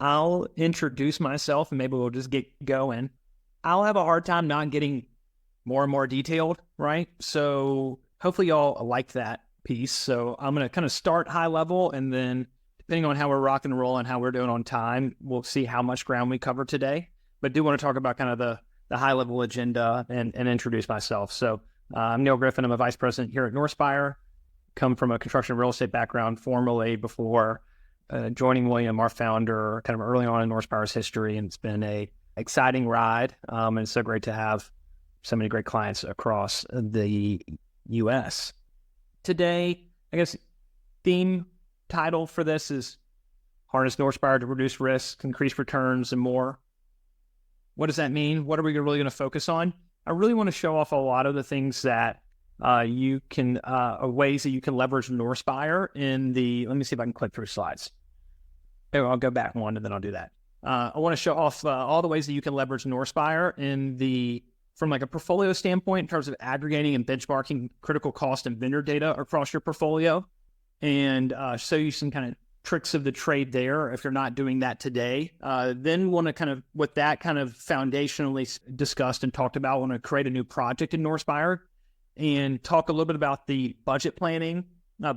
I'll introduce myself and maybe we'll just get going. I'll have a hard time not getting more and more detailed, right? So hopefully y'all like that piece. So I'm going to kind of start high level, and then depending on how we're rocking and rolling, how we're doing on time, we'll see how much ground we cover today. But do want to talk about kind of the high level agenda and introduce myself. So I'm Neil Griffin. I'm a vice president here at Northspyre. Come from a construction real estate background formerly before joining William, our founder, kind of early on in Northspire's history. And it's been a exciting ride. And it's so great to have so many great clients across the U.S. Today, I guess, theme title for this is Harness Northspyre to Reduce Risks, Increase Returns, and More. What does that mean? What are we really going to focus on? I really want to show off a lot of the things that you can, ways that you can leverage Northspyre in the, let me see if I can click through slides. I'll go back one and then I'll do that. I want to show off all the ways that you can leverage Northspyre from like a portfolio standpoint in terms of aggregating and benchmarking critical cost and vendor data across your portfolio, and show you some kind of tricks of the trade there if you're not doing that today. Then want to kind of, with that kind of foundationally discussed and talked about, want to create a new project in Northspyre and talk a little bit about the budget planning,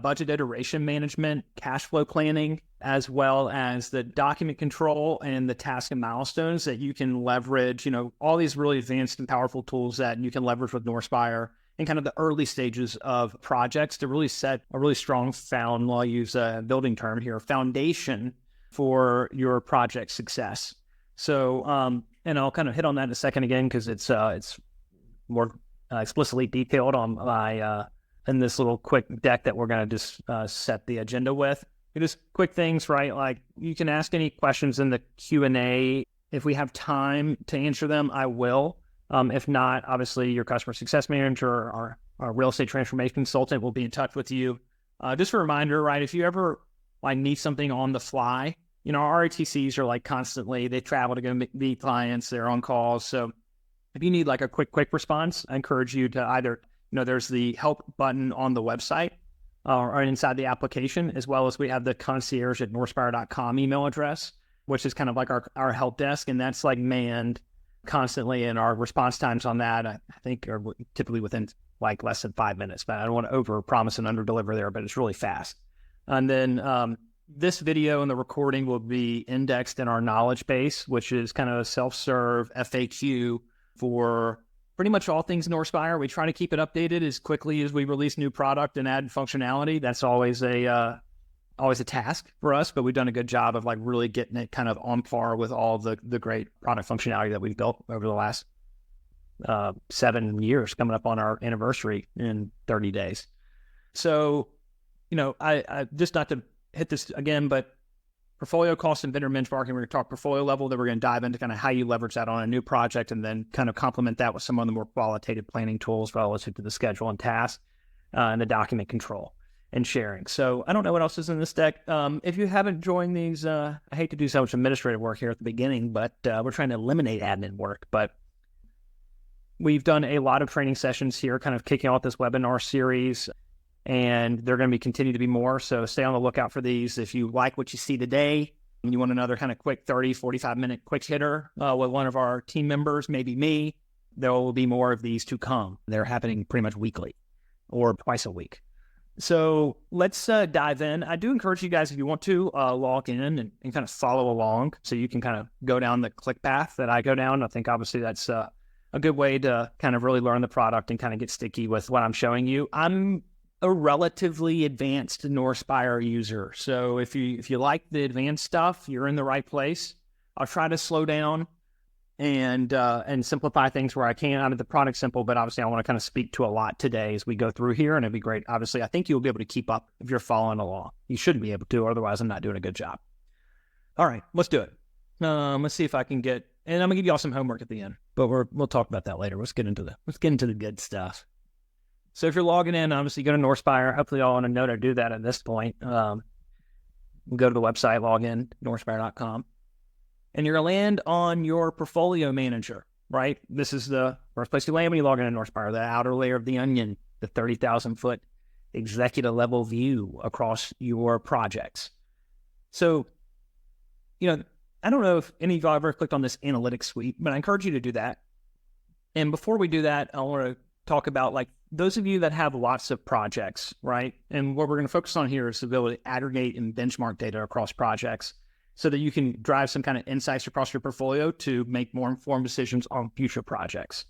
budget iteration management, cash flow planning, as well as the document control and the task and milestones that you can leverage, all these really advanced and powerful tools that you can leverage with Northspyre in kind of the early stages of projects to really set a really strong I'll use a building term here, foundation for your project success. So, and I'll kind of hit on that in a second again, because it's more explicitly detailed on my, in this little quick deck that we're going to just set the agenda with. Just quick things, right? Like, you can ask any questions in the Q&A. If we have time to answer them, I will. If not, obviously your customer success manager or our real estate transformation consultant will be in touch with you. Just a reminder, right? If you ever need something on the fly, our RATCs are constantly, they travel to go meet clients, they're on calls. So if you need a quick response, I encourage you to either, there's the help button on the website or inside the application, as well as we have the concierge@northspyre.com email address, which is kind of like our help desk. And that's manned constantly, and our response times on that, I think, are typically within less than 5 minutes. But I don't want to over promise and under deliver there, but it's really fast. And then this video and the recording will be indexed in our knowledge base, which is kind of a self-serve FAQ for pretty much all things Northspyre. We try to keep it updated as quickly as we release new product and add functionality. That's always a task for us, but we've done a good job of really getting it kind of on par with all the great product functionality that we've built over the last 7 years, coming up on our anniversary in 30 days. So, I just not to hit this again, but portfolio cost and vendor benchmarking, we're going to talk portfolio level, then we're going to dive into kind of how you leverage that on a new project, and then kind of complement that with some of the more qualitative planning tools relative to the schedule and task and the document control and sharing. So I don't know what else is in this deck. If you haven't joined these, I hate to do so much administrative work here at the beginning, but we're trying to eliminate admin work. But we've done a lot of training sessions here, kind of kicking off this webinar series, and they're going to continue to be more. So stay on the lookout for these. If you like what you see today, and you want another kind of quick 30, 45-minute quick hitter with one of our team members, maybe me, there will be more of these to come. They're happening pretty much weekly or twice a week. So let's dive in. I do encourage you guys, if you want to, log in and kind of follow along, so you can kind of go down the click path that I go down. I think obviously that's a good way to kind of really learn the product and kind of get sticky with what I'm showing you. I'm a relatively advanced Northspyre user, so if you like the advanced stuff, you're in the right place. I'll try to slow down and simplify things where I can. I mean, the product's simple, but obviously I want to kind of speak to a lot today as we go through here, and it'd be great. Obviously, I think you'll be able to keep up if you're following along. You should be able to, otherwise I'm not doing a good job. All right, let's do it. Let's see if I can get, and I'm gonna give you all some homework at the end, but we'll talk about that later. Let's get into the good stuff. So if you're logging in, obviously go to Northspyre. Hopefully y'all want to know to do that at this point. Go to the website, log in, northspyre.com. And you're going to land on your portfolio manager, right? This is the first place you land when you log in Northspyre, the outer layer of the onion, the 30,000-foot executive level view across your projects. So, I don't know if any of y'all ever clicked on this analytics suite, but I encourage you to do that. And before we do that, I want to talk about like those of you that have lots of projects, right? And what we're going to focus on here is the ability to aggregate and benchmark data across projects so that you can drive some kind of insights across your portfolio to make more informed decisions on future projects.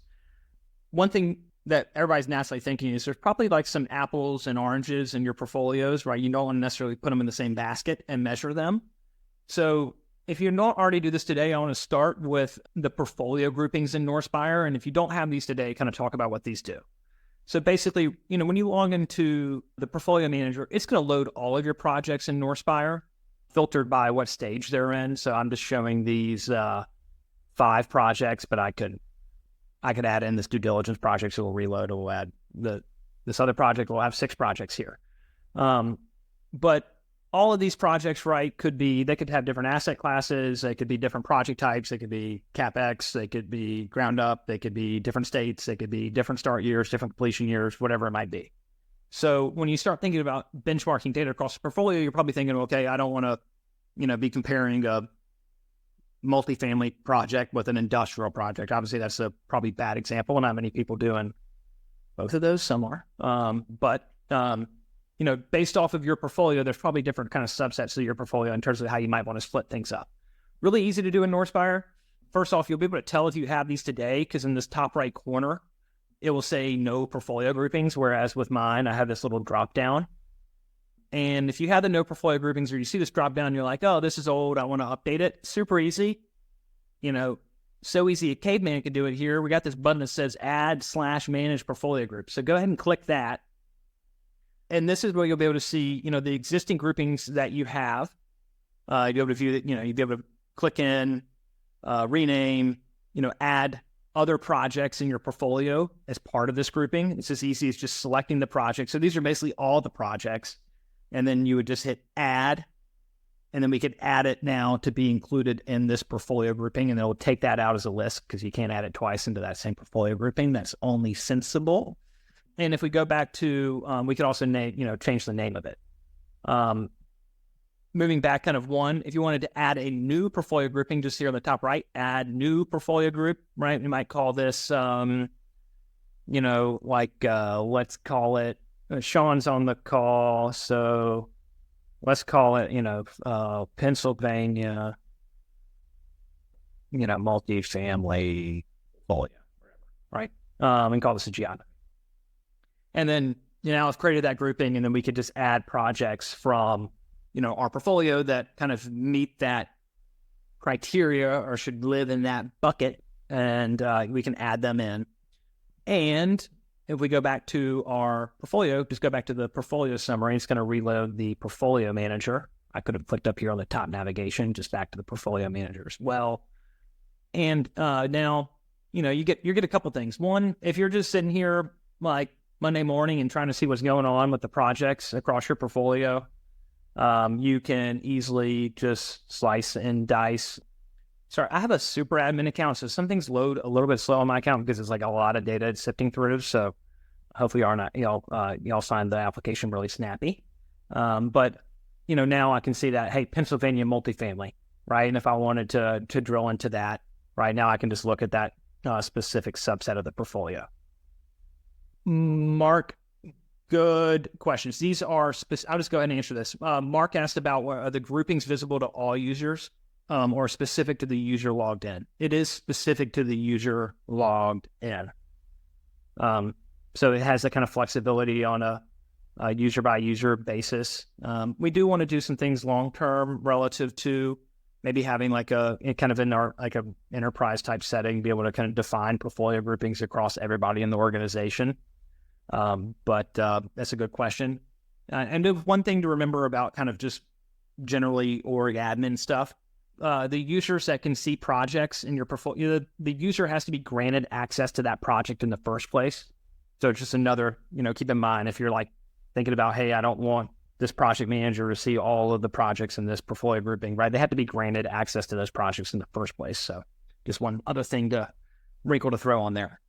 One thing that everybody's naturally thinking is there's probably like some apples and oranges in your portfolios, right? You don't want to necessarily put them in the same basket and measure them. So if you're not already do this today, I want to start with the portfolio groupings in Northspyre. And if you don't have these today, kind of talk about what these do. So basically, when you log into the portfolio manager, it's going to load all of your projects in Northspyre, filtered by what stage they're in. So I'm just showing these 5 projects, but I could add in this due diligence project, so we'll reload. We'll add this other project. We'll have 6 projects here. But all of these projects, right, they could have different asset classes. They could be different project types. They could be CapEx. They could be ground up. They could be different states. They could be different start years, different completion years, whatever it might be. So when you start thinking about benchmarking data across the portfolio, you're probably thinking, okay, I don't want to, be comparing a multifamily project with an industrial project. Obviously, that's a probably bad example. Not many people doing both of those. Some are. Based off of your portfolio, there's probably different kind of subsets of your portfolio in terms of how you might want to split things up. Really easy to do in Northspyre. First off, you'll be able to tell if you have these today, because in this top right corner, it will say no portfolio groupings, whereas with mine, I have this little drop down. And if you have the no portfolio groupings or you see this drop down, you're like, oh, this is old, I want to update it. Super easy. So easy a caveman could do it here. We got this button that says add/manage portfolio group. So go ahead and click that. And this is where you'll be able to see, the existing groupings that you have. You'll be able to view that, you'll be able to click in, rename, add other projects in your portfolio as part of this grouping. It's as easy as just selecting the project. So these are basically all the projects. And then you would just hit add. And then we could add it now to be included in this portfolio grouping. And it'll take that out as a list because you can't add it twice into that same portfolio grouping. That's only sensible. And if we go back to, we could also change the name of it. Moving back kind of one, if you wanted to add a new portfolio grouping, just here on the top right, add new portfolio group, right? We might call this, let's call it, Sean's on the call. So let's call it, Pennsylvania, multifamily portfolio, right? And call this a geography. And then, I've created that grouping, and then we could just add projects from, our portfolio that kind of meet that criteria or should live in that bucket, and we can add them in. And if we go back to our portfolio, just go back to the portfolio summary, it's going to reload the portfolio manager. I could have clicked up here on the top navigation, just back to the portfolio manager as well. And now, you get a couple things. One, if you're just sitting here like Monday morning and trying to see what's going on with the projects across your portfolio, you can easily just slice and dice. Sorry, I have a super admin account, so some things load a little bit slow on my account because it's like a lot of data it's sifting through. So hopefully y'all find the application really snappy. But now I can see that, hey, Pennsylvania multifamily, right? And if I wanted to drill into that, right now I can just look at that specific subset of the portfolio. Mark, good questions. These are I'll just go ahead and answer this. Mark asked about are the groupings visible to all users or specific to the user logged in. It is specific to the user logged in. So it has that kind of flexibility on a user by user basis. We do want to do some things long term relative to maybe having like a kind of in our like a enterprise type setting, be able to kind of define portfolio groupings across everybody in the organization. But that's a good question. And one thing to remember about kind of just generally org admin stuff, the users that can see projects in your portfolio, the user has to be granted access to that project in the first place. So it's just another, keep in mind if you're like thinking about, hey, I don't want this project manager to see all of the projects in this portfolio grouping, right? They have to be granted access to those projects in the first place. So just one other thing wrinkle to throw on there.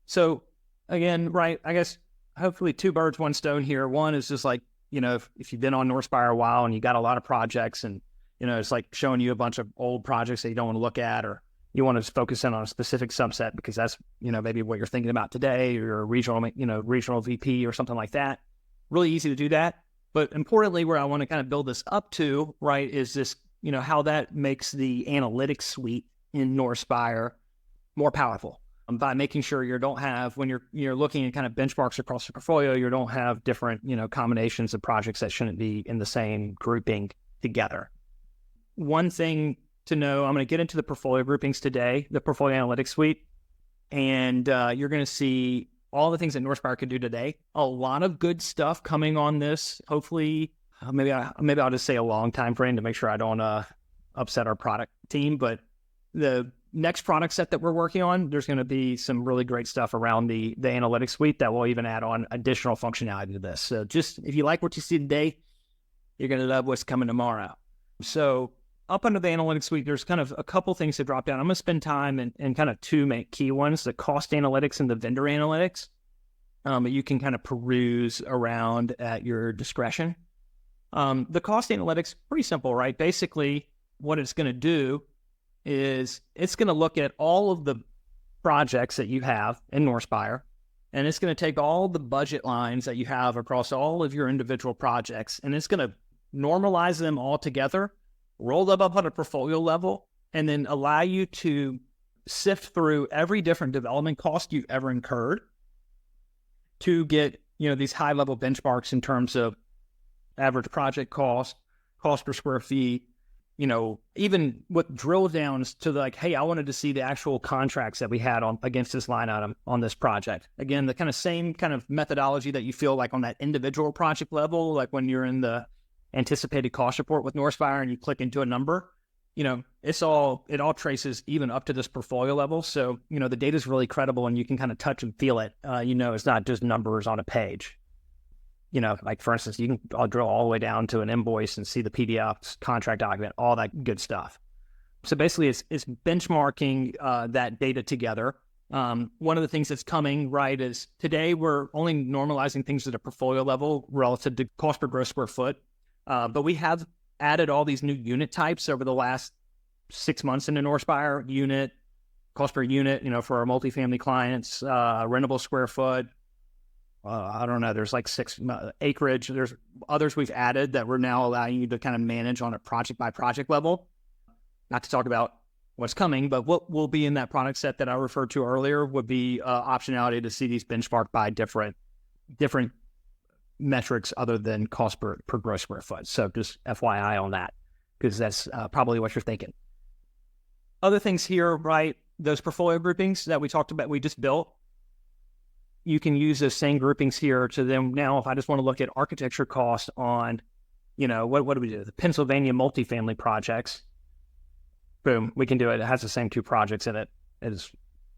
So again, right, I guess hopefully 2 birds, 1 stone here. One is just like, if you've been on Northspyre a while and you got a lot of projects and it's like showing you a bunch of old projects that you don't want to look at, or you want to focus in on a specific subset because that's, maybe what you're thinking about today, or a regional VP or something like that. Really easy to do that. But importantly, where I want to kind of build this up to, right, is this, how that makes the analytics suite in Northspyre more powerful by making sure you don't have, when you're looking at kind of benchmarks across the portfolio, you don't have different, combinations of projects that shouldn't be in the same grouping together. One thing to know, I'm going to get into the portfolio groupings today, the portfolio analytics suite, and you're going to see all the things that Northspyre could do today. A lot of good stuff coming on this. Hopefully, maybe I'll just say a long time frame to make sure I don't upset our product team. But the next product set that we're working on, there's going to be some really great stuff around the analytics suite that will even add on additional functionality to this. So just if you like what you see today, you're going to love what's coming tomorrow. So up under the analytics suite, there's kind of a couple things to drop down. I'm going to spend time in kind of two main key ones, the cost analytics and the vendor analytics. You can kind of peruse around at your discretion. The cost analytics, pretty simple, right? Basically, what it's going to do is it's going to look at all of the projects that you have in Northspyre, and it's going to take all the budget lines that you have across all of your individual projects, and it's going to normalize them all together, roll them up on a portfolio level, and then allow you to sift through every different development cost you've ever incurred to get, these high-level benchmarks in terms of average project cost per square feet, even with drill downs to like, hey, I wanted to see the actual contracts that we had on against this line item on this project. Again, the kind of same kind of methodology that you feel like on that individual project level, like when you're in the anticipated cost report with Northspyre and you click into a number, it all traces even up to this portfolio level. So, the data is really credible and you can kind of touch and feel it. It's not just numbers on a page. Like for instance, I'll drill all the way down to an invoice and see the PDF, contract document, all that good stuff. So basically it's benchmarking that data together. One of the things that's coming, right, is today we're only normalizing things at a portfolio level relative to cost per gross square foot. But we have added all these new unit types over the last 6 months into Northspyre. Unit, cost per unit, for our multifamily clients, rentable square foot. I don't know, there's like 6 acreage. There's others we've added that we're now allowing you to kind of manage on a project by project level. Not to talk about what's coming, but what will be in that product set that I referred to earlier would be optionality to see these benchmarked by different metrics other than cost per gross square foot. So just FYI on that, because that's probably what you're thinking. Other things here, right? Those portfolio groupings that we talked about, we just built. You can use those same groupings here to them. Now, if I just want to look at architecture cost on, what do we do? The Pennsylvania multifamily projects. Boom, we can do it. It has the same 2 projects in it as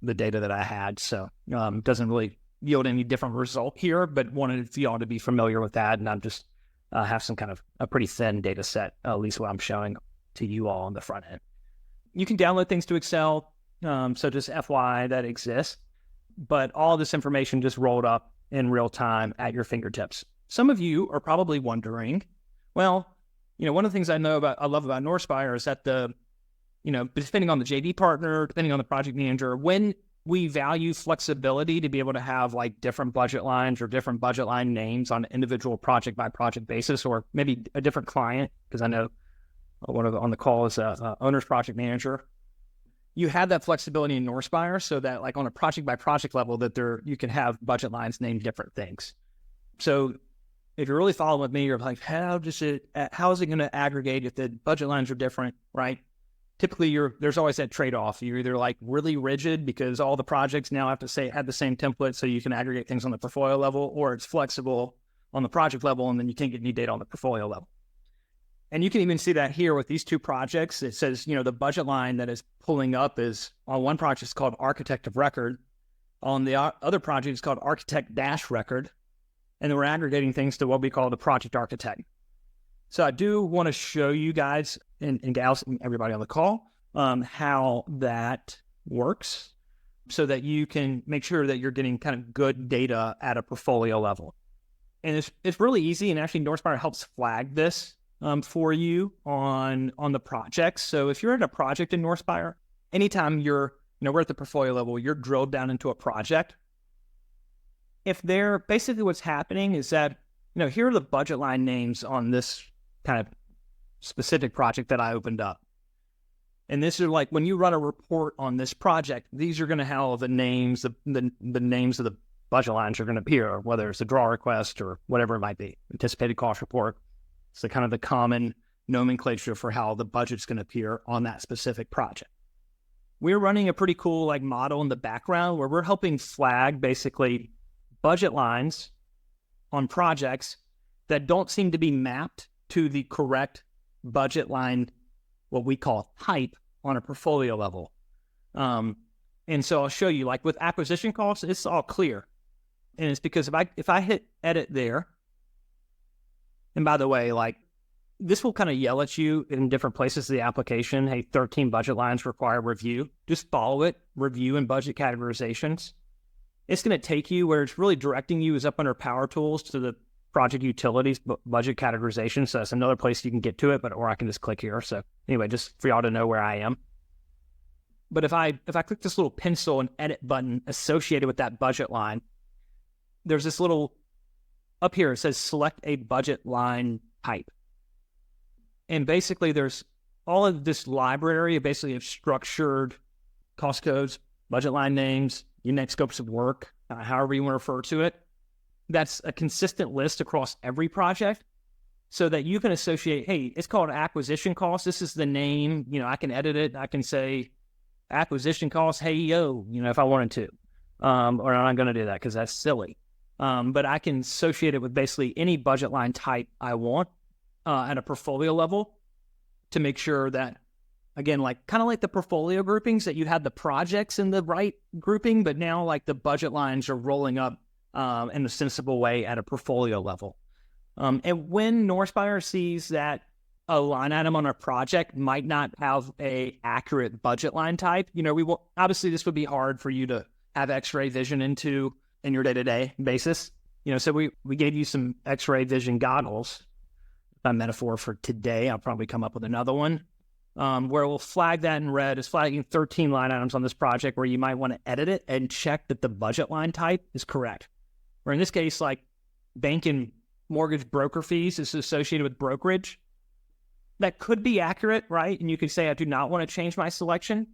the data that I had. So doesn't really yield any different result here, but wanted for y'all to be familiar with that. And I'm just have some kind of a pretty thin data set, at least what I'm showing to you all on the front end. You can download things to Excel. So just FYI that exists. But all this information just rolled up in real time at your fingertips. Some of you are probably wondering, well, one of the things I love about Northspyre is that depending on the JV partner, depending on the project manager, when we value flexibility to be able to have like different budget lines or different budget line names on an individual project by project basis, or maybe a different client, because I know one on the call is a owner's project manager. You have that flexibility in Northspyre so that like on a project by project level that you can have budget lines named different things. So if you're really following with me, you're like, how is it going to aggregate if the budget lines are different, right? Typically there's always that trade-off. You're either like really rigid because all the projects now have the same template so you can aggregate things on the portfolio level, or it's flexible on the project level and then you can't get any data on the portfolio level. And you can even see that here with these 2 projects. It says, the budget line that is pulling up is on one project it's called Architect of Record. On the other project it's called Architect-Record. And then we're aggregating things to what we call the project architect. So I do want to show you guys and gals and everybody on the call how that works so that you can make sure that you're getting kind of good data at a portfolio level. And it's really easy, and actually Northspyre helps flag this for you on the projects. So if you're in a project in Northspyre, anytime we're at the portfolio level, you're drilled down into a project. If they're basically what's happening is that, here are the budget line names on this kind of specific project that I opened up. And this is like when you run a report on this project, these are going to have the names, the names of the budget lines are going to appear, whether it's a draw request or whatever it might be, anticipated cost report. So kind of the common nomenclature for how the budget's going to appear on that specific project. We're running a pretty cool model in the background where we're helping flag basically budget lines on projects that don't seem to be mapped to the correct budget line, what we call type, on a portfolio level. And so I'll show you, with acquisition costs, it's all clear. And it's because if I hit edit there, and by the way, this will kind of yell at you in different places of the application. Hey, 13 budget lines require review. Just follow it, review and budget categorizations. It's going to take you where it's really directing you is up under Power Tools to the project utilities budget categorization. So that's another place you can get to it, or I can just click here. So anyway, just for y'all to know where I am. But if I click this little pencil and edit button associated with that budget line, there's this little up here, it says select a budget line type. And basically there's all of this library basically of structured cost codes, budget line names, unique scopes of work, however you want to refer to it. That's a consistent list across every project so that you can associate, hey, it's called acquisition cost. This is the name, I can edit it. I can say acquisition cost, hey, yo, if I wanted to, or I'm not going to do that because that's silly. But I can associate it with basically any budget line type I want at a portfolio level to make sure that, again, kind of like the portfolio groupings that you had the projects in the right grouping, but now the budget lines are rolling up in a sensible way at a portfolio level. And when Northspyre sees that a line item on a project might not have a accurate budget line type, we will, obviously this would be hard for you to have X-ray vision into in your day-to-day basis. So we gave you some X-ray vision goggles, a metaphor for today. I'll probably come up with another one where we'll flag that in red as flagging 13 line items on this project where you might want to edit it and check that the budget line type is correct. Or in this case, bank and mortgage broker fees is associated with brokerage. That could be accurate, right? And you could say, I do not want to change my selection,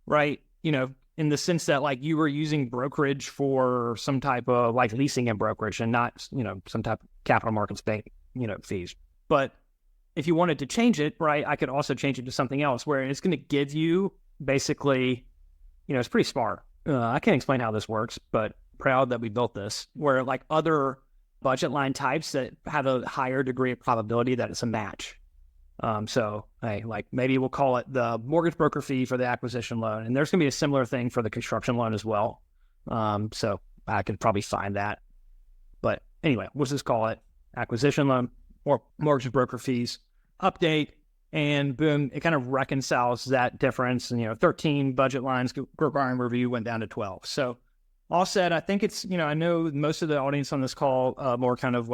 right? In the sense that you were using brokerage for some type of leasing and brokerage and not, some type of capital markets bank, fees. But if you wanted to change it, right, I could also change it to something else where it's going to give you basically, it's pretty smart. I can't explain how this works, but proud that we built this, where other budget line types that have a higher degree of probability that it's a match. So hey, maybe we'll call it the mortgage broker fee for the acquisition loan. And there's going to be a similar thing for the construction loan as well. So I could probably find that. But anyway, we'll just call it acquisition loan or mortgage broker fees, update, and boom, it kind of reconciles that difference. And, 13 budget lines requiring review went down to 12. So all said, I think it's, I know most of the audience on this call, more kind of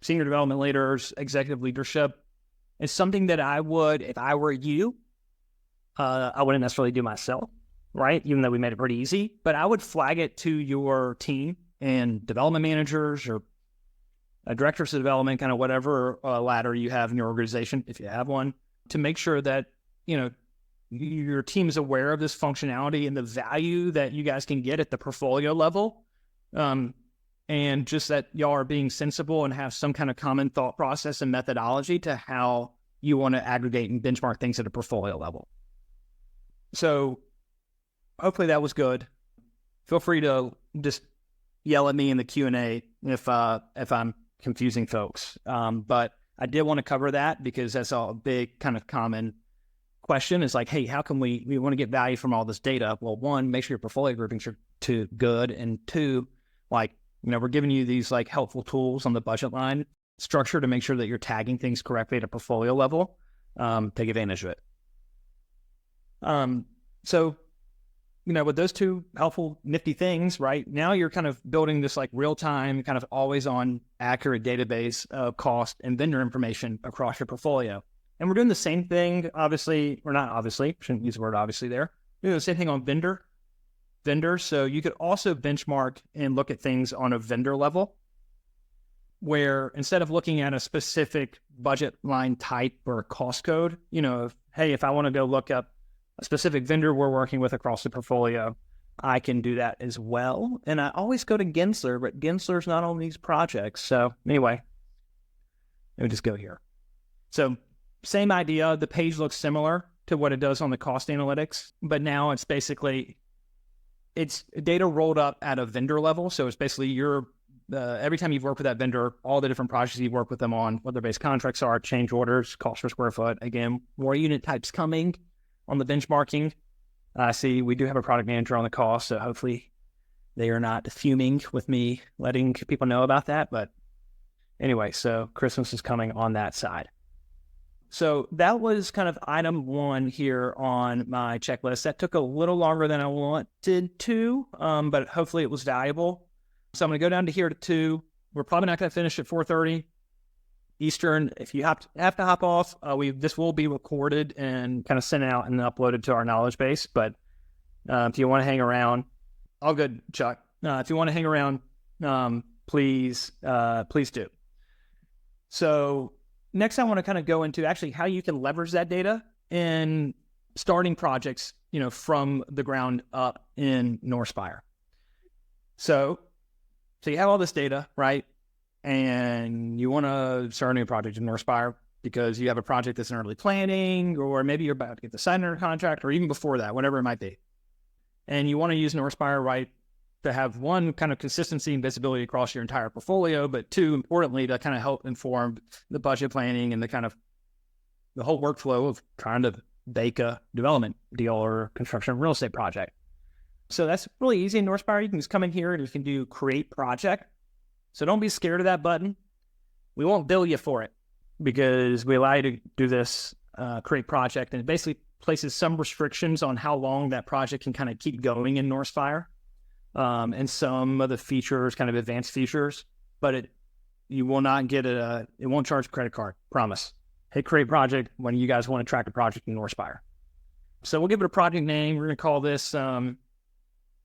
senior development leaders, executive leadership. It's something that I would, if I were you, I wouldn't necessarily do myself, right? Even though we made it pretty easy, but I would flag it to your team and development managers or directors of development, kind of whatever ladder you have in your organization, if you have one, to make sure that, your team is aware of this functionality and the value that you guys can get at the portfolio level. And just that y'all are being sensible and have some kind of common thought process and methodology to how you want to aggregate and benchmark things at a portfolio level. So hopefully that was good. Feel free to just yell at me in the Q&A if I'm confusing folks. But I did want to cover that because that's a big kind of common question is hey, how can we want to get value from all this data? Well, one, make sure your portfolio groupings are too good. And two, we're giving you these helpful tools on the budget line structure to make sure that you're tagging things correctly at a portfolio level. Take advantage of it. So with those two helpful, nifty things, right? Now you're kind of building this like real-time, kind of always-on accurate database of cost and vendor information across your portfolio. And we're doing the same thing, obviously, or not obviously, shouldn't use the word obviously there. We're doing the same thing on vendor. So you could also benchmark and look at things on a vendor level, where instead of looking at a specific budget line type or cost code, if I want to go look up a specific vendor we're working with across the portfolio, I can do that as well. And I always go to Gensler, but Gensler's not on these projects. So anyway, let me just go here. So same idea. The page looks similar to what it does on the cost analytics, but now it's data rolled up at a vendor level. So it's basically every time you've worked with that vendor, all the different projects you've worked with them on, what their base contracts are, change orders, cost per square foot. Again, more unit types coming on the benchmarking. See, we do have a product manager on the call, so hopefully they are not fuming with me letting people know about that. But anyway, so Christmas is coming on that side. So that was kind of item 1 here on my checklist. That took a little longer than I wanted to, but hopefully it was valuable. So I'm going to go down to here to 2. We're probably not going to finish at 4:30 Eastern. If you have to hop off, this will be recorded and kind of sent out and uploaded to our knowledge base. But if you want to hang around, all good, Chuck. If you want to hang around, please do. So next, I want to kind of go into actually how you can leverage that data in starting projects, from the ground up in Northspyre. So you have all this data, right? And you want to start a new project in Northspyre because you have a project that's in early planning, or maybe you're about to get the site under contract, or even before that, whatever it might be. And you want to use Northspyre, right, to have one, kind of consistency and visibility across your entire portfolio, but 2, importantly, to kind of help inform the budget planning and the whole workflow of trying to bake a development deal or construction real estate project. So that's really easy in Northspyre. You can just come in here and you can do create project. So don't be scared of that button. We won't bill you for it because we allow you to do this create project, and it basically places some restrictions on how long that project can kind of keep going in Northspyre, and some of the features, kind of advanced features, but you will not get it won't charge a credit card, promise. Hit create project when you guys want to track a project in Northspyre. So we'll give it a project name. We're going to call this,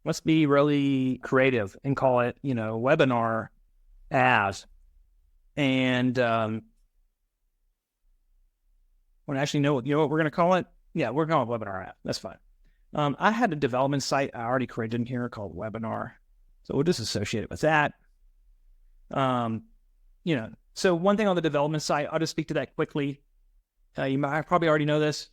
let's be really creative and call it, webinar as, and actually know what we're going to call it. Yeah, we're going to call it webinar app. That's fine. I had a development site I already created in here called webinar, so we'll just associate it with that. So one thing on the development site, I'll just speak to that quickly. You might probably already know this.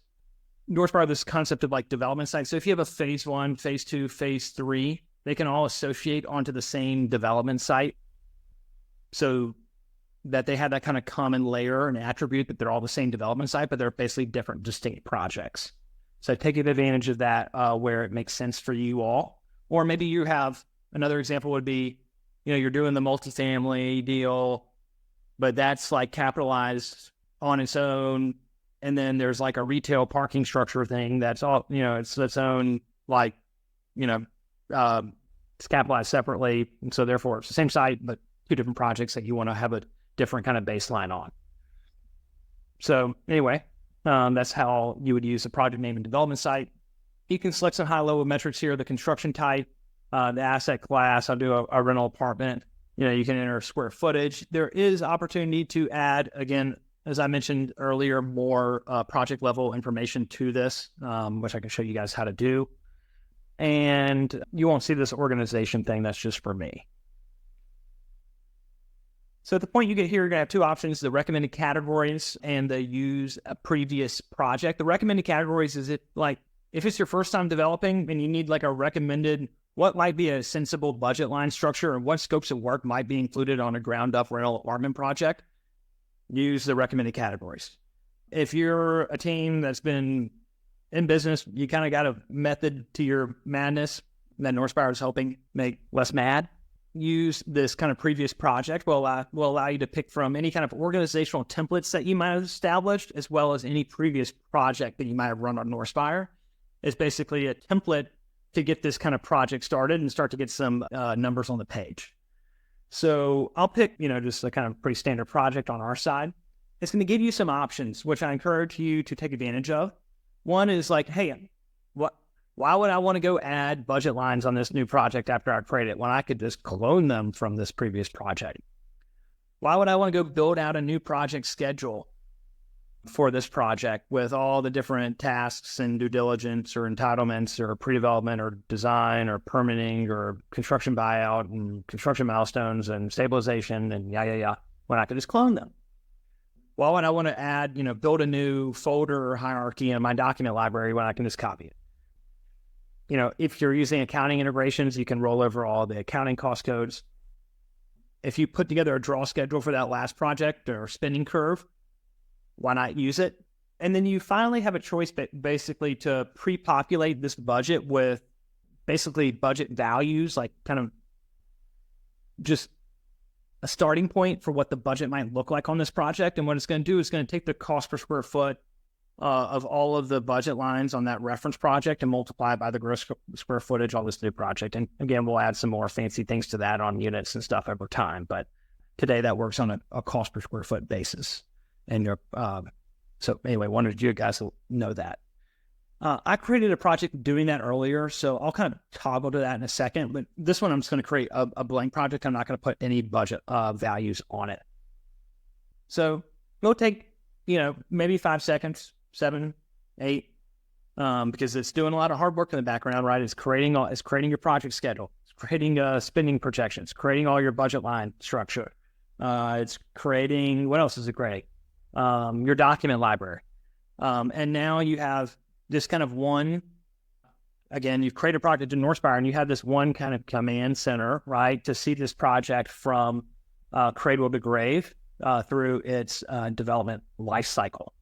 Northspyre, this concept of like development sites. So if you have a phase 1, phase 2, phase 3, they can all associate onto the same development site, so that they have that kind of common layer and attribute that they're all the same development site, but they're basically different, distinct projects. So take advantage of that where it makes sense for you all. Or maybe you have, another example would be, you're doing the multifamily deal, but that's like capitalized on its own. And then there's like a retail parking structure thing that's all, it's its own, like, it's capitalized separately. And so therefore it's the same site, but 2 different projects that you want to have a different kind of baseline on. So anyway, that's how you would use a project name and development site. You can select some high-level metrics here, the construction type, the asset class. I'll do a rental apartment. You can enter square footage. There is opportunity to add, again, as I mentioned earlier, more project level information to this, which I can show you guys how to do. And you won't see this organization thing. That's just for me. So at the point you get here, you're going to have 2 options, the recommended categories and the use a previous project. The recommended categories is if it's your first time developing and you need like a recommended, what might be a sensible budget line structure and what scopes of work might be included on a ground up rental apartment project, use the recommended categories. If you're a team that's been in business, you kind of got a method to your madness that Northspyre is helping make less mad. Use this kind of previous project will allow you to pick from any kind of organizational templates that you might have established, as well as any previous project that you might have run on Northspyre. It's basically a template to get this kind of project started and start to get some numbers on the page. So I'll pick, just a kind of pretty standard project on our side. It's going to give you some options, which I encourage you to take advantage of. One is like, hey, why would I want to go add budget lines on this new project after I create it when I could just clone them from this previous project? Why would I want to go build out a new project schedule for this project with all the different tasks and due diligence or entitlements or pre-development or design or permitting or construction buyout and construction milestones and stabilization and when I could just clone them? Why would I want to add, build a new folder or hierarchy in my document library when I can just copy it? If you're using accounting integrations, you can roll over all the accounting cost codes. If you put together a draw schedule for that last project or spending curve, why not use it? And then you finally have a choice basically to pre-populate this budget with basically budget values, like kind of just a starting point for what the budget might look like on this project. And what it's going to do is going to take the cost per square foot of all of the budget lines on that reference project and multiply it by the gross square footage on this new project. And again, we'll add some more fancy things to that on units and stuff over time. But today that works on a cost per square foot basis. And so anyway, wanted you guys to know that. I created a project doing that earlier, so I'll kind of toggle to that in a second. But this one, I'm just going to create a blank project. I'm not going to put any budget values on it. So it'll take, maybe 5 seconds, 7, 8, because it's doing a lot of hard work in the background, right? It's creating your project schedule. It's creating spending projections, creating all your budget line structure. It's creating, what else is it creating? Your document library. And now you have this kind of one, again, you've created a project in Northspyre and you have this one kind of command center, right, to see this project from cradle to grave through its development life cycle.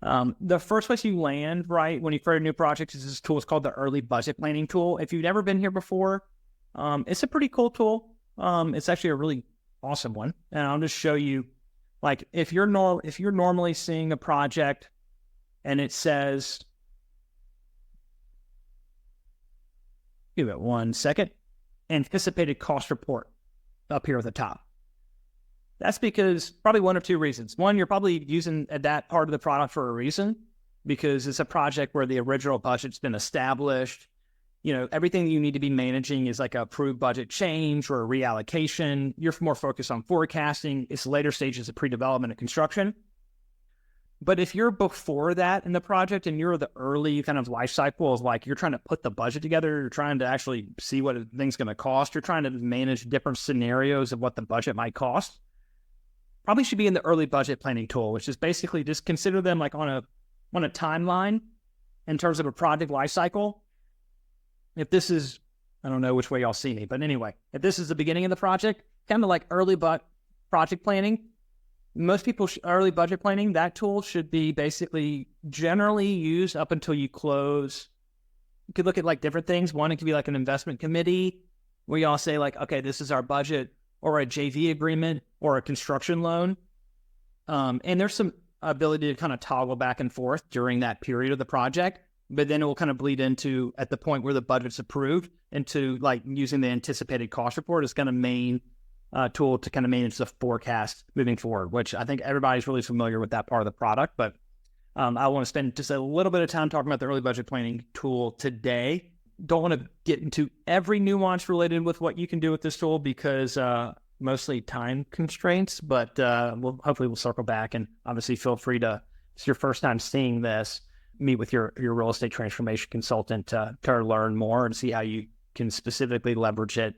The first place you land, right, when you create a new project is this tool. It's called the Early Budget Planning tool. If you've never been here before, it's a pretty cool tool. It's actually a really awesome one. And I'll just show you, like, if you're normally seeing a project and it says, give it 1 second, anticipated cost report up here at the top. That's because probably one of two reasons. One, you're probably using that part of the product for a reason, because it's a project where the original budget's been established. Everything that you need to be managing is like a approved budget change or a reallocation. You're more focused on forecasting. It's later stages of pre-development and construction. But if you're before that in the project and you're the early kind of life cycle of like, you're trying to put the budget together, you're trying to actually see what a thing's going to cost, you're trying to manage different scenarios of what the budget might cost, probably should be in the early budget planning tool, which is basically just consider them like on a timeline in terms of a project life cycle. If this is, I don't know which way y'all see me, but anyway, if this is the beginning of the project, kind of like early project planning, most people, early budget planning, that tool should be basically generally used up until you close. You could look at like different things. One, it could be like an investment committee where y'all say like, okay, this is our budget, or a JV agreement or a construction loan. And there's some ability to kind of toggle back and forth during that period of the project, but then it will kind of bleed into, at the point where the budget's approved, into like using the anticipated cost report as kind of main tool to kind of manage the forecast moving forward, which I think everybody's really familiar with that part of the product. But I want to spend just a little bit of time talking about the early budget planning tool today. Don't want to get into every nuance related with what you can do with this tool because mostly time constraints, but hopefully we'll circle back, and obviously feel free to, if it's your first time seeing this, meet with your real estate transformation consultant to learn more and see how you can specifically leverage it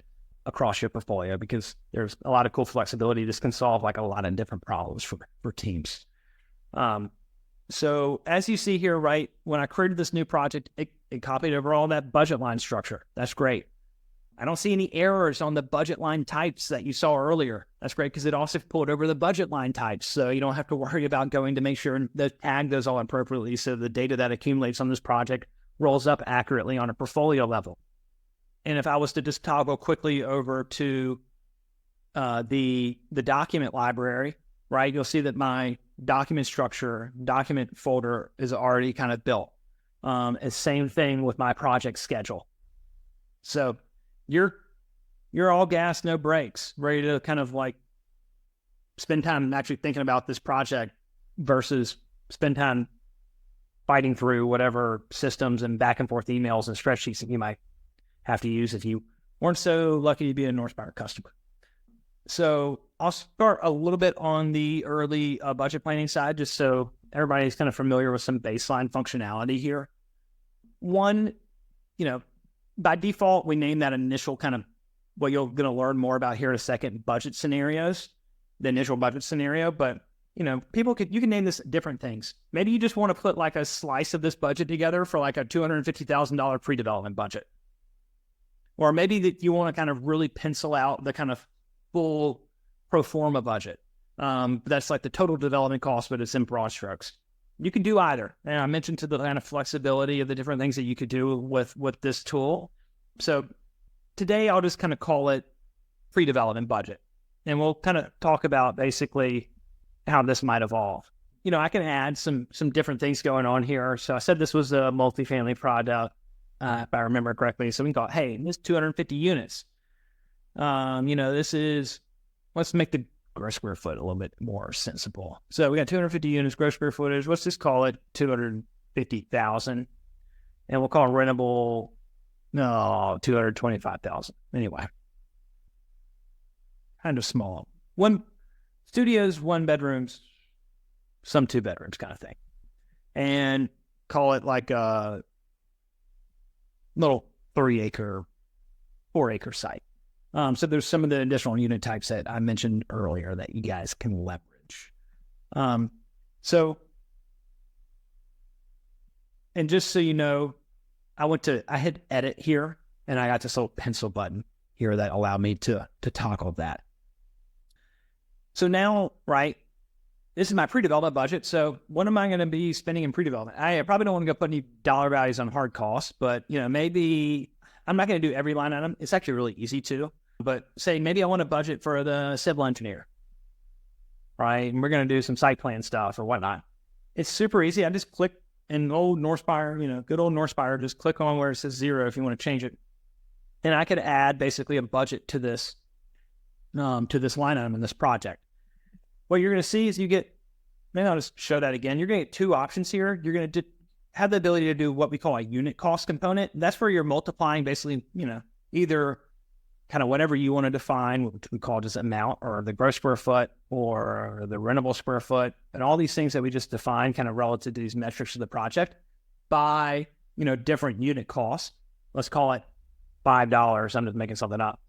across your portfolio, because there's a lot of cool flexibility. This can solve like a lot of different problems for teams. So as you see here, right, when I created this new project, it copied over all that budget line structure. That's great. I don't see any errors on the budget line types that you saw earlier. That's great because it also pulled over the budget line types. So you don't have to worry about going to make sure the tag goes all appropriately. So the data that accumulates on this project rolls up accurately on a portfolio level. And if I was to just toggle quickly over to the document library, right, you'll see that my document structure, document folder is already kind of built. It's same thing with my project schedule. So you're all gas, no brakes, ready to kind of like spend time actually thinking about this project versus spend time fighting through whatever systems and back and forth emails and spreadsheets that you might have to use if you weren't so lucky to be a Northspyre customer. So I'll start a little bit on the early budget planning side, just so everybody's kind of familiar with some baseline functionality here. One, by default, we name that initial kind of what you're going to learn more about here in a second, budget scenarios, the initial budget scenario. But, you can name this different things. Maybe you just want to put like a slice of this budget together for like a $250,000 pre-development budget. Or maybe that you want to kind of really pencil out the kind of full pro forma budget. That's like the total development cost, but it's in broad strokes. You can do either. And I mentioned to the kind of flexibility of the different things that you could do with this tool. So today I'll just kind of call it pre-development budget. And we'll kind of talk about basically how this might evolve. I can add some different things going on here. So I said this was a multifamily product, if I remember correctly. So we can call, hey, this is 250 units. This is, let's make the gross square foot a little bit more sensible. So we got 250 units, gross square footage. Let's just call it 250,000. And we'll call rentable, 225,000. Anyway. Kind of small. One studios, 1 bedrooms, some 2 bedrooms kind of thing. And call it like a little 3-acre, 4-acre site. So there's some of the additional unit types that I mentioned earlier that you guys can leverage. So, and just so you know, I hit edit here and I got this little pencil button here that allowed me to toggle that. So now, right, this is my pre-development budget. So what am I going to be spending in pre-development? I probably don't want to go put any dollar values on hard costs, but maybe I'm not going to do every line item. It's actually really easy to. But say maybe I want a budget for the civil engineer, right? And we're going to do some site plan stuff or whatnot. It's super easy. I just click in old Northspyre, good old Northspyre, just click on where it says 0 if you want to change it. And I could add basically a budget to this line item in this project. What you're going to see is maybe I'll just show that again. You're going to get 2 options here. You're going to have the ability to do what we call a unit cost component. That's where you're multiplying basically, either kind of whatever you want to define, which we call just amount, or the gross square foot, or the rentable square foot, and all these things that we just defined kind of relative to these metrics of the project by, different unit costs. Let's call it $5. I'm just making something up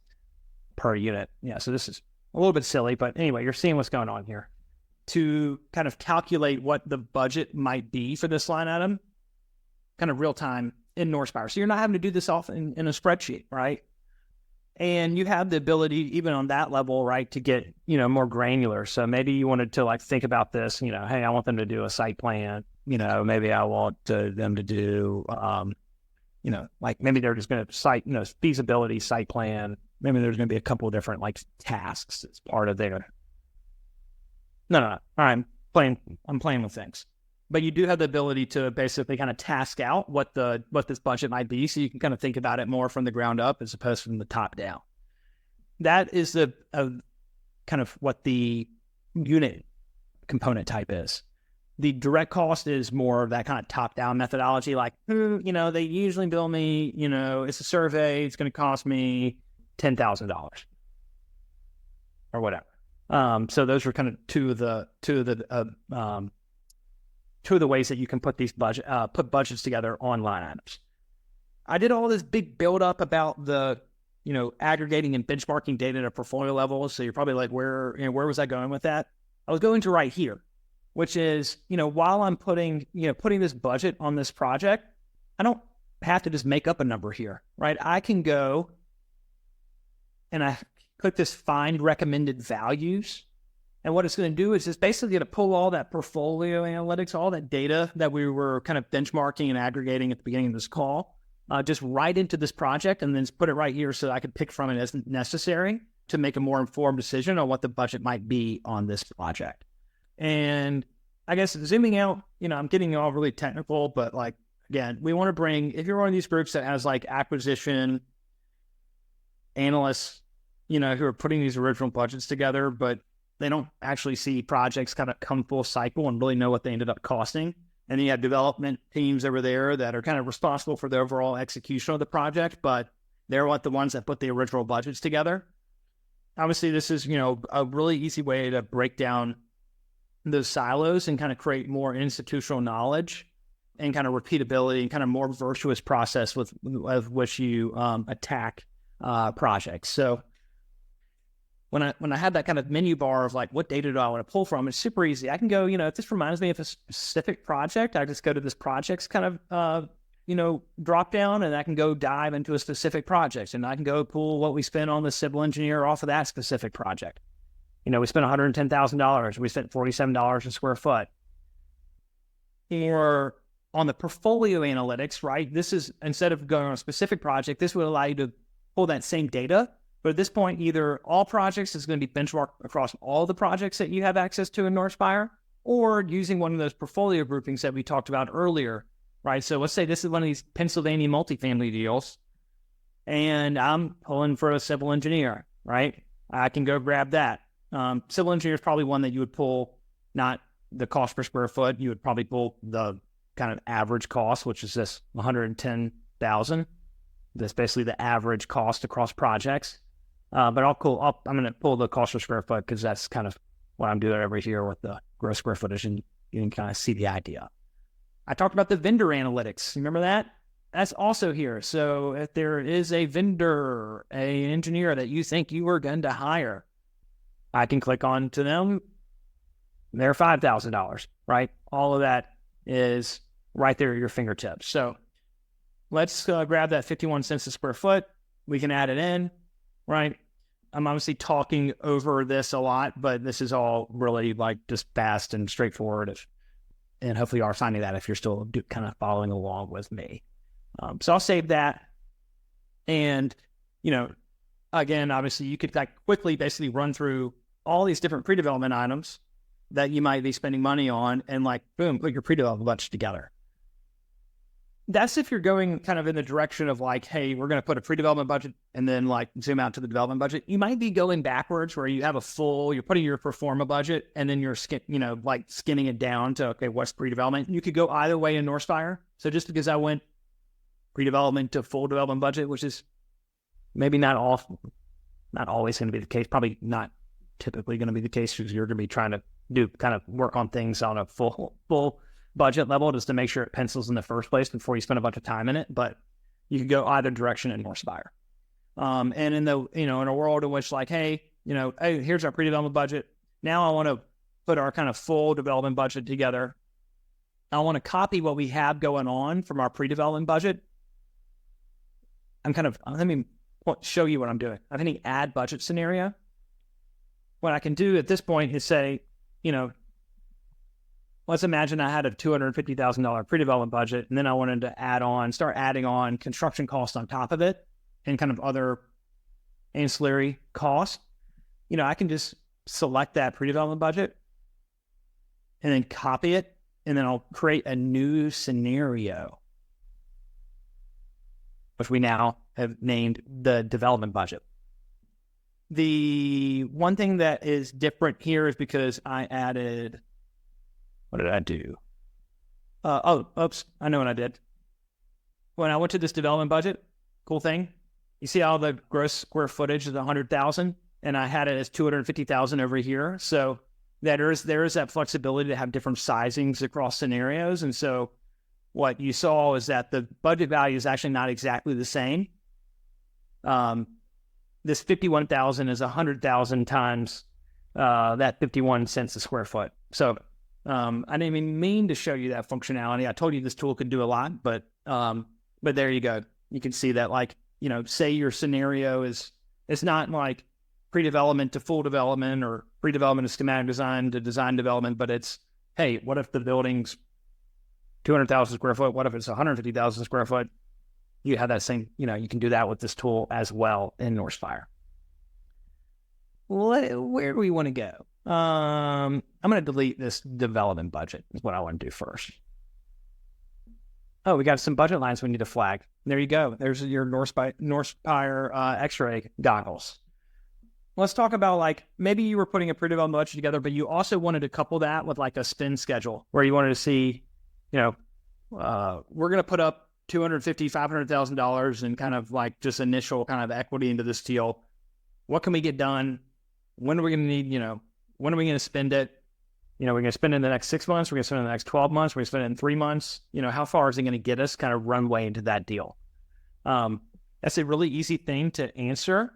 per unit. Yeah, so this is a little bit silly, but anyway, you're seeing what's going on here. To kind of calculate what the budget might be for this line item, kind of real time in Northspyre. So you're not having to do this off in a spreadsheet, right? And you have the ability, even on that level, right, to get, more granular. So maybe you wanted to think about this, hey, I want them to do a site plan, maybe I want them to do, maybe they're just going to cite, feasibility site plan. Maybe there's going to be a couple of different tasks as part of their. No. All right, I'm playing with things. But you do have the ability to basically kind of task out what this budget might be, so you can kind of think about it more from the ground up as opposed from the top down. That is the kind of what the unit component type is. The direct cost is more of that kind of top down methodology, they usually bill me, it's a survey, it's going to cost me $10,000 or whatever. So those are kind of two of the ways that you can put these put budgets together on line items. I did all this big build up about the, aggregating and benchmarking data at a portfolio level. So you're probably like, where was I going with that? I was going to right here, which is, while I'm putting this budget on this project, I don't have to just make up a number here, right? I can go and I click this find recommended values. And what it's going to do is it's basically going to pull all that portfolio analytics, all that data that we were kind of benchmarking and aggregating at the beginning of this call, just right into this project and then put it right here so I could pick from it as necessary to make a more informed decision on what the budget might be on this project. And I guess zooming out, I'm getting all really technical, but again, we want to bring, if you're one of these groups that has acquisition, analysts, who are putting these original budgets together, but they don't actually see projects kind of come full cycle and really know what they ended up costing. And then you have development teams over there that are kind of responsible for the overall execution of the project, but they're the ones that put the original budgets together. Obviously, this is, a really easy way to break down those silos and kind of create more institutional knowledge and kind of repeatability and kind of more virtuous process with which you attack projects. So when I have that kind of menu bar of like, what data do I want to pull from? It's super easy. I can go, if this reminds me of a specific project, I just go to this projects kind of, drop down, and I can go dive into a specific project, and I can go pull what we spent on the civil engineer off of that specific project. We spent $110,000. We spent $47 a square foot. Or on the portfolio analytics, right? This is, instead of going on a specific project, this would allow you to pull that same data. But at this point, either all projects is going to be benchmarked across all the projects that you have access to in Northspyre, or using one of those portfolio groupings that we talked about earlier, right? So let's say this is one of these Pennsylvania multifamily deals, and I'm pulling for a civil engineer, right? I can go grab that. Civil engineer is probably one that you would pull, not the cost per square foot. You would probably pull the kind of average cost, which is this $110,000. That's basically the average cost across projects. But I'm going to pull the cost per square foot because that's kind of what I'm doing over here with the gross square footage, and you can kind of see the idea. I talked about the vendor analytics. Remember that? That's also here. So if there is a vendor, an engineer that you think you are going to hire, I can click on to them. They're $5,000, right? All of that is right there at your fingertips. So let's grab that 51 cents a square foot. We can add it in, right? I'm obviously talking over this a lot, but this is all really like just fast and straightforward. And hopefully you are finding that if you're still kind of following along with me. So I'll save that. And, again, obviously you could quickly basically run through all these different pre-development items that you might be spending money on and boom, put your pre-development budget together. That's if you're going kind of in the direction of hey, we're going to put a pre-development budget and then zoom out to the development budget. You might be going backwards where you have you're putting your pro forma budget and then you're skinning it down to, okay, what's pre-development? You could go either way in Northspyre. So just because I went pre-development to full development budget, which is maybe not always going to be the case, probably not typically going to be the case because you're going to be trying to do kind of work on things on a full budget level just to make sure it pencils in the first place before you spend a bunch of time in it. But you could go either direction in Northspyre. And in the, in a world in which hey, here's our pre-development budget. Now I want to put our kind of full development budget together. I want to copy what we have going on from our pre-development budget. Let me show you what I'm doing. I'm hitting add budget scenario. What I can do at this point is say, let's imagine I had a $250,000 pre-development budget, and then I wanted to start adding on construction costs on top of it and kind of other ancillary costs. I can just select that pre-development budget and then copy it, and then I'll create a new scenario, which we now have named the development budget. The one thing that is different here is because I added, what did I do? Oops, I know what I did. When I went to this development budget, cool thing, you see how the gross square footage is 100,000, and I had it as 250,000 over here. So there is that flexibility to have different sizings across scenarios. And so what you saw is that the budget value is actually not exactly the same. This 51,000 is 100,000 times that 51 cents a square foot. So I didn't even mean to show you that functionality. I told you this tool could do a lot, but there you go. You can see that say your scenario it's not pre-development to full development or pre-development to schematic design to design development, but it's, hey, what if the building's 200,000 square foot? What if it's 150,000 square foot? You have that same, you can do that with this tool as well in Northspyre. Where do we want to go? I'm going to delete this development budget is what I want to do first. Oh, we got some budget lines we need to flag. There you go. There's your Northspyre X-ray goggles. Let's talk about like maybe you were putting a pre-development budget together, but you also wanted to couple that with like a spend schedule where you wanted to see, we're going to put up $250,000, $500,000 in kind of like just initial kind of equity into this deal. What can we get done? When are we going to need, when are we going to spend it? We're going to spend it in the next 6 months. We're going to spend it in the next 12 months. We're going to spend it in 3 months. How far is it going to get us kind of runway into that deal? That's a really easy thing to answer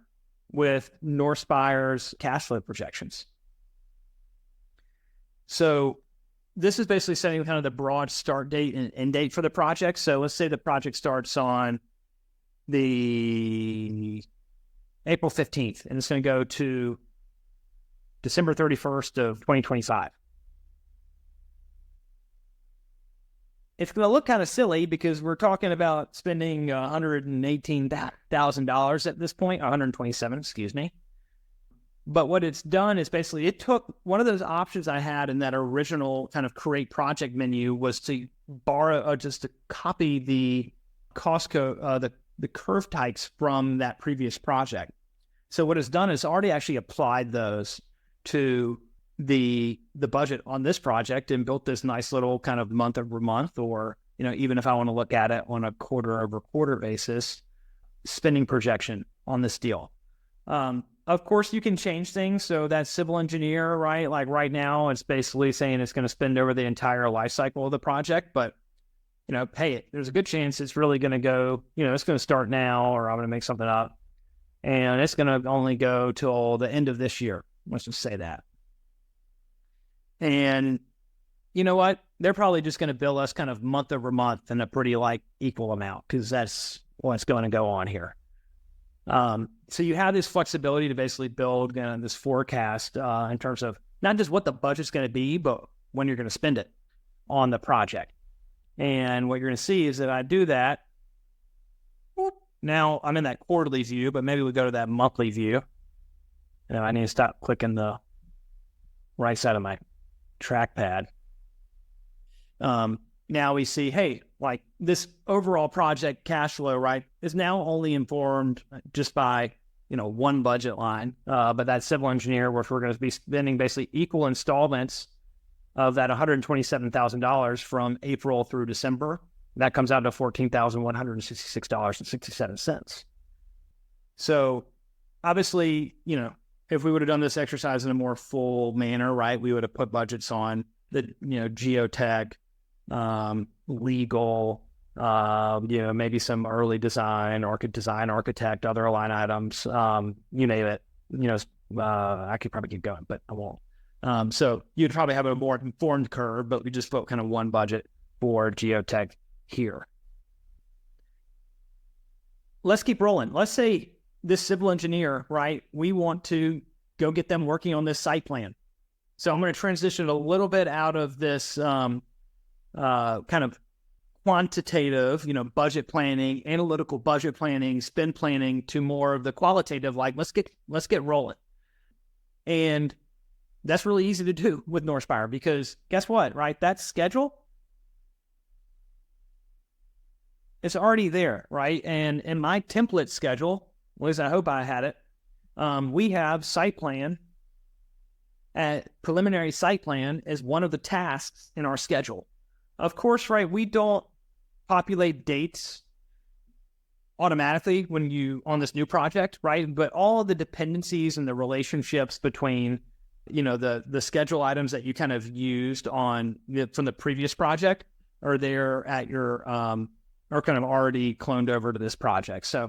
with Northspire's cash flow projections. So this is basically setting kind of the broad start date and end date for the project. So let's say the project starts on the April 15th, and it's going to go to December 31st of 2025. It's going to look kind of silly because we're talking about spending $118,000 at this point, $127,000, excuse me. But what it's done is basically it took one of those options I had in that original kind of create project menu was to borrow, just to copy the cost code, the curve types from that previous project. So what it's done is already actually applied those to the budget on this project and built this nice little kind of month over month, or even if I want to look at it on a quarter over quarter basis, spending projection on this deal. Of course, you can change things. So that civil engineer, right? Like right now, it's basically saying it's going to spend over the entire life cycle of the project. But, hey, there's a good chance it's really going to go, it's going to start now, or I'm going to make something up. And it's going to only go till the end of this year. Let's just say that. And you know what? They're probably just going to bill us kind of month over month in a pretty equal amount because that's what's going to go on here. So you have this flexibility to basically build this forecast in terms of not just what the budget's going to be, but when you're going to spend it on the project. And what you're going to see is that I do that. Now I'm in that quarterly view, but maybe we go to that monthly view. And I need to stop clicking the right side of my trackpad. Now we see, hey, this overall project cash flow, right, is now only informed just by, one budget line. But that civil engineer, which we're going to be spending basically equal installments of that $127,000 from April through December, that comes out to $14,166.67. So obviously, if we would have done this exercise in a more full manner, right, we would have put budgets on the, geotech, legal, maybe some early design, architect, other line items, you name it. I could probably keep going, but I won't. So you'd probably have a more informed curve, but we just put kind of one budget for geotech here. Let's keep rolling. Let's say this civil engineer, right, we want to go get them working on this site plan. So I'm going to transition a little bit out of this kind of quantitative, budget planning, analytical budget planning, spend planning, to more of the qualitative, let's get rolling. And that's really easy to do with Northspyre because guess what, right? That schedule, it's already there, right? And in my template schedule, at least I hope I had it, we have site plan, preliminary site plan as one of the tasks in our schedule. Of course, right, we don't populate dates automatically when on this new project, right? But all of the dependencies and the relationships between, the schedule items that you kind of used from the previous project are there at your, are kind of already cloned over to this project. So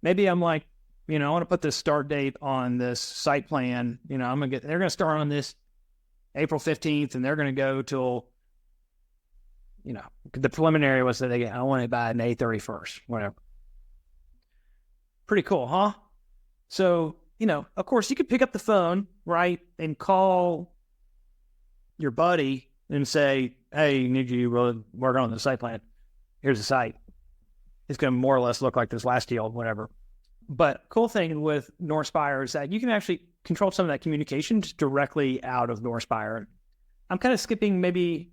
maybe I'm like, I want to put this start date on this site plan. They're going to start on this April 15th and they're going to go till, the preliminary was that I want it by May 31st, whatever. Pretty cool, huh? So, of course you could pick up the phone, right, and call your buddy and say, hey, need you really work on the site plan. Here's the site. It's going to more or less look like this last deal, whatever. But cool thing with Northspyre is that you can actually control some of that communication just directly out of Northspyre. I'm kind of skipping maybe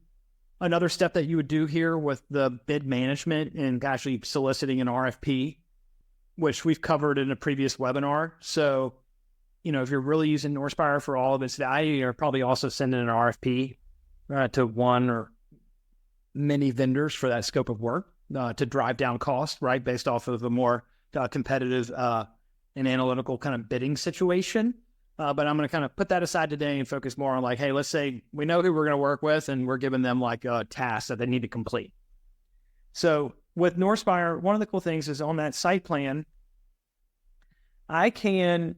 Another step that you would do here with the bid management and actually soliciting an RFP, which we've covered in a previous webinar. So, if you're really using Northspyre for all of its value, you're probably also sending an RFP to one or many vendors for that scope of work to drive down cost, right? Based off of a more competitive and analytical kind of bidding situation. But I'm going to kind of put that aside today and focus more on like, hey, let's say we know who we're going to work with and we're giving them like a task that they need to complete. So with Northspyre, one of the cool things is on that site plan, I can,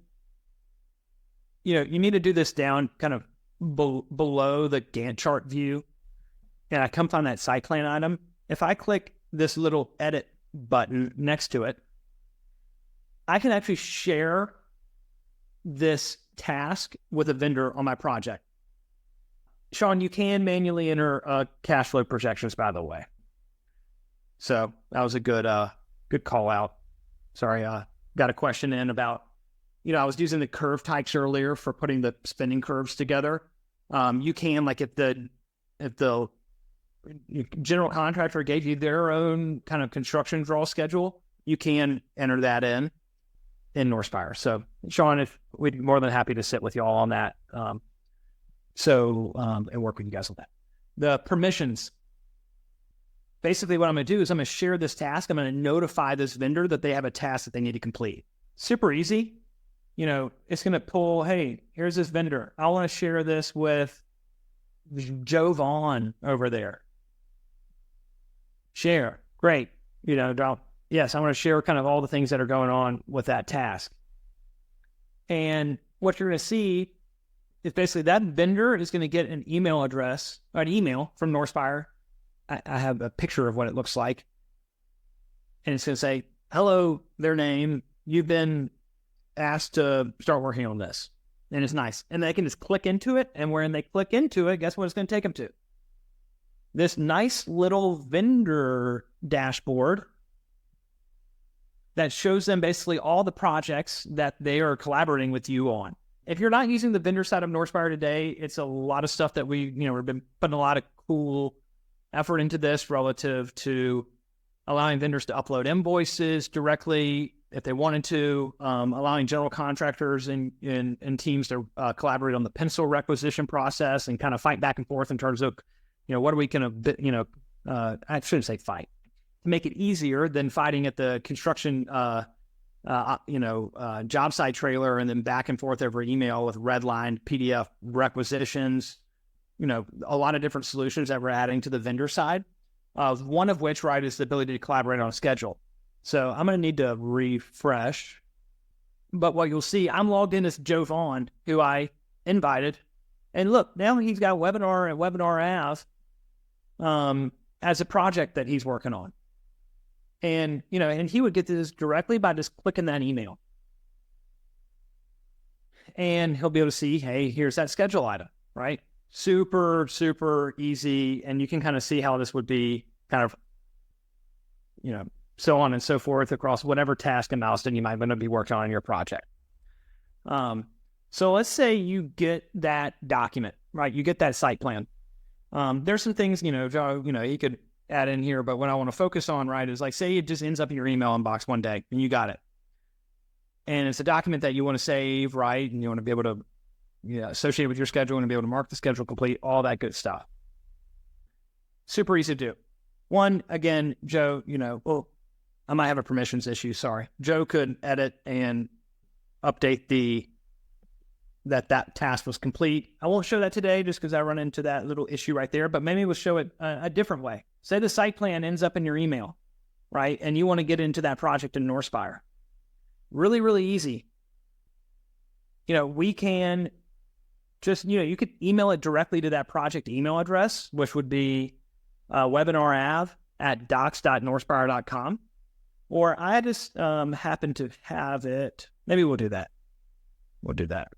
you need to do this down kind of below the Gantt chart view. And I come find that site plan item. If I click this little edit button next to it, I can actually share this task with a vendor on my project. Sean, you can manually enter cash flow projections, by the way. So that was a good call out. Sorry, got a question in about, I was using the curve types earlier for putting the spending curves together. You can, like if the general contractor gave you their own kind of construction draw schedule, you can enter that in Northspyre. So Sean, if we'd be more than happy to sit with you all on that. And work with you guys on that. The permissions. Basically what I'm going to do is I'm going to share this task. I'm going to notify this vendor that they have a task that they need to complete. Super easy. It's going to pull, hey, here's this vendor. I want to share this with Joe Vaughn over there. Share. Great. Yes, I want to share kind of all the things that are going on with that task. And what you're going to see is basically that vendor is going to get an email address, an email from Northspyre. I have a picture of what it looks like. And it's going to say, hello, their name. You've been asked to start working on this. And it's nice. And they can just click into it. And when they click into it, guess what it's going to take them to? This nice little vendor dashboard that shows them basically all the projects that they are collaborating with you on. If you're not using the vendor side of Northspyre today, it's a lot of stuff that we've been putting a lot of cool effort into this relative to allowing vendors to upload invoices directly if they wanted to, allowing general contractors and teams to collaborate on the pencil requisition process and kind of fight back and forth in terms of, what are we going to, I shouldn't say fight. To make it easier than fighting at the construction, job site trailer and then back and forth over email with redlined PDF requisitions, a lot of different solutions that we're adding to the vendor side. One of which, right, is the ability to collaborate on a schedule. So I'm going to need to refresh. But what you'll see, I'm logged in as Joe Vaughn, who I invited. And look, now he's got webinar and webinar as a project that he's working on. And, and he would get this directly by just clicking that email. And he'll be able to see, hey, here's that schedule item, right? Super, super easy. And you can kind of see how this would be kind of, so on and so forth across whatever task and milestone you might want to be working on in your project. So let's say you get that document, right? You get that site plan. There's some things, Joe, you could add in here, but what I want to focus on, right, is like, say it just ends up in your email inbox one day and you got it. And it's a document that you want to save, right? And you want to be able to associate with your schedule and be able to mark the schedule complete, all that good stuff. Super easy to do. One, again, Joe, I might have a permissions issue, sorry. Joe could edit and update that task was complete. I won't show that today just because I run into that little issue right there, but maybe we'll show it a different way. Say the site plan ends up in your email, right? And you want to get into that project in Northspyre. Really, really easy. We can just, you could email it directly to that project email address, which would be webinarav@docs.northspyre.com. Or I just happen to have it. Maybe we'll do that. We'll do that.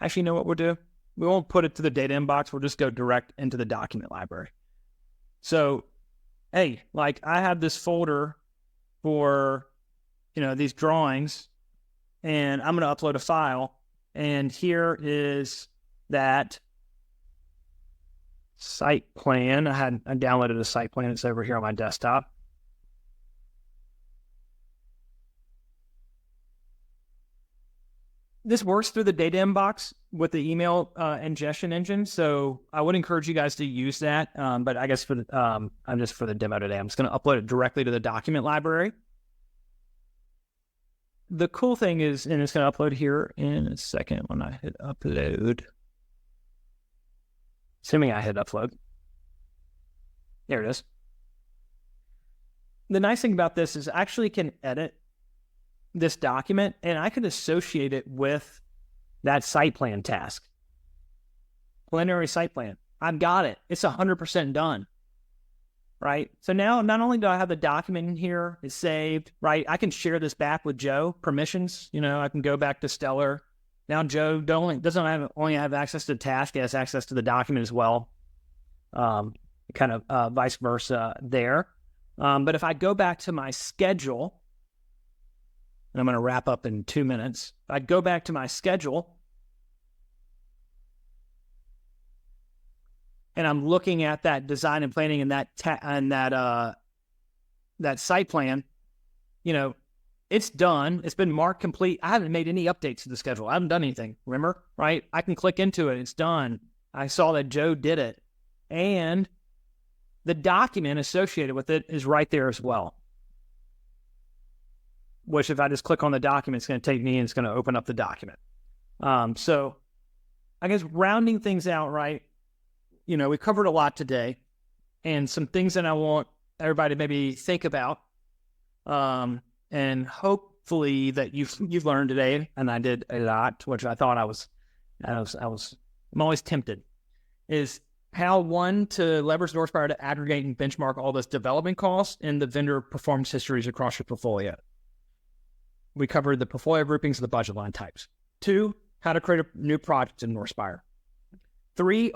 Actually, you know what we'll do? We won't put it to the data inbox. We'll just go direct into the document library. So, hey, like I have this folder for, these drawings, and I'm going to upload a file. And here is that site plan. I downloaded a site plan. It's over here on my desktop. This works through the data inbox with the email ingestion engine. So I would encourage you guys to use that. But I guess I'm just for the demo today, I'm just going to upload it directly to the document library. The cool thing is, and it's going to upload here in a second when I hit upload. Assuming I hit upload. There it is. The nice thing about this is I actually can edit this document and I can associate it with that site plan task. Preliminary site plan. I've got it. It's 100% done. Right? So now not only do I have the document in here, it's saved, right? I can share this back with Joe, permissions. I can go back to Stellar. Now Joe doesn't only have access to the task, he has access to the document as well. Kind of vice versa there. But if I go back to my schedule, and I'm going to wrap up in 2 minutes. If I go back to my schedule, and I'm looking at that design and planning and that site plan, it's done. It's been marked complete. I haven't made any updates to the schedule. I haven't done anything. Remember, right? I can click into it. It's done. I saw that Joe did it, and the document associated with it is right there as well. Which if I just click on the document, it's going to take me and it's going to open up the document. So I guess rounding things out, right? We covered a lot today, and some things that I want everybody to maybe think about, and hopefully that you've learned today, and I did a lot, which I thought I'm always tempted, is how to leverage Northspyre to aggregate and benchmark all this development costs and the vendor performance histories across your portfolio. We covered the portfolio groupings and the budget line types. 2, how to create a new project in Northspyre. 3,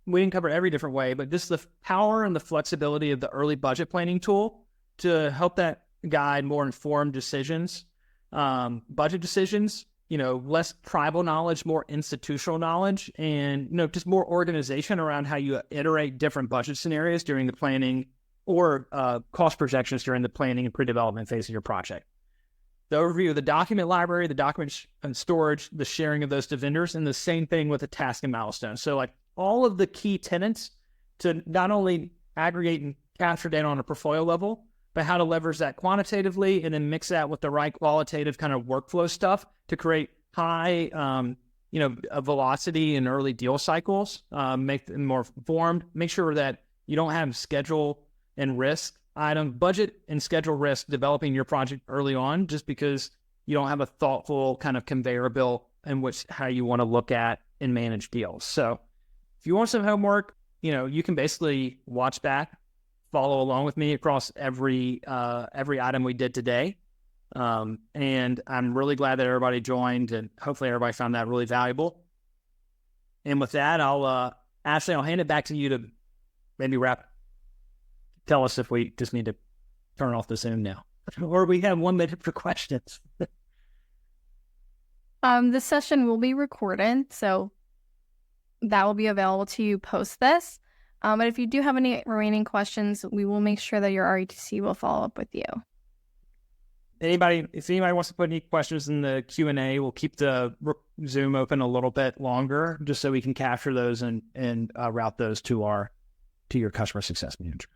we didn't cover every different way, but just the power and the flexibility of the early budget planning tool to help that guide more informed decisions, budget decisions, less tribal knowledge, more institutional knowledge, and, just more organization around how you iterate different budget scenarios during the planning or cost projections during the planning and pre-development phase of your project. The overview of the document library, the document storage, the sharing of those to vendors, and the same thing with the task and milestones. So all of the key tenets to not only aggregate and capture data on a portfolio level, but how to leverage that quantitatively and then mix that with the right qualitative kind of workflow stuff to create high, velocity and early deal cycles, make them more informed, make sure that you don't have schedule and risk budget and schedule risk developing your project early on, just because you don't have a thoughtful kind of conveyor belt in how you want to look at and manage deals. So if you want some homework, you can basically watch back, follow along with me across every item we did today. And I'm really glad that everybody joined, and hopefully everybody found that really valuable. And with that, Ashley, I'll hand it back to you to maybe tell us if we just need to turn off the Zoom now, or we have 1 minute for questions. This session will be recorded, so that will be available to you post this. But if you do have any remaining questions, we will make sure that your RETC will follow up with you. If anybody wants to put any questions in the Q&A, we'll keep the Zoom open a little bit longer just so we can capture those and route those to your customer success manager.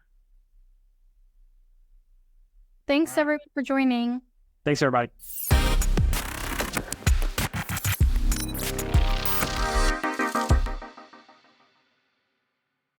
Thanks everyone for joining. Thanks everybody.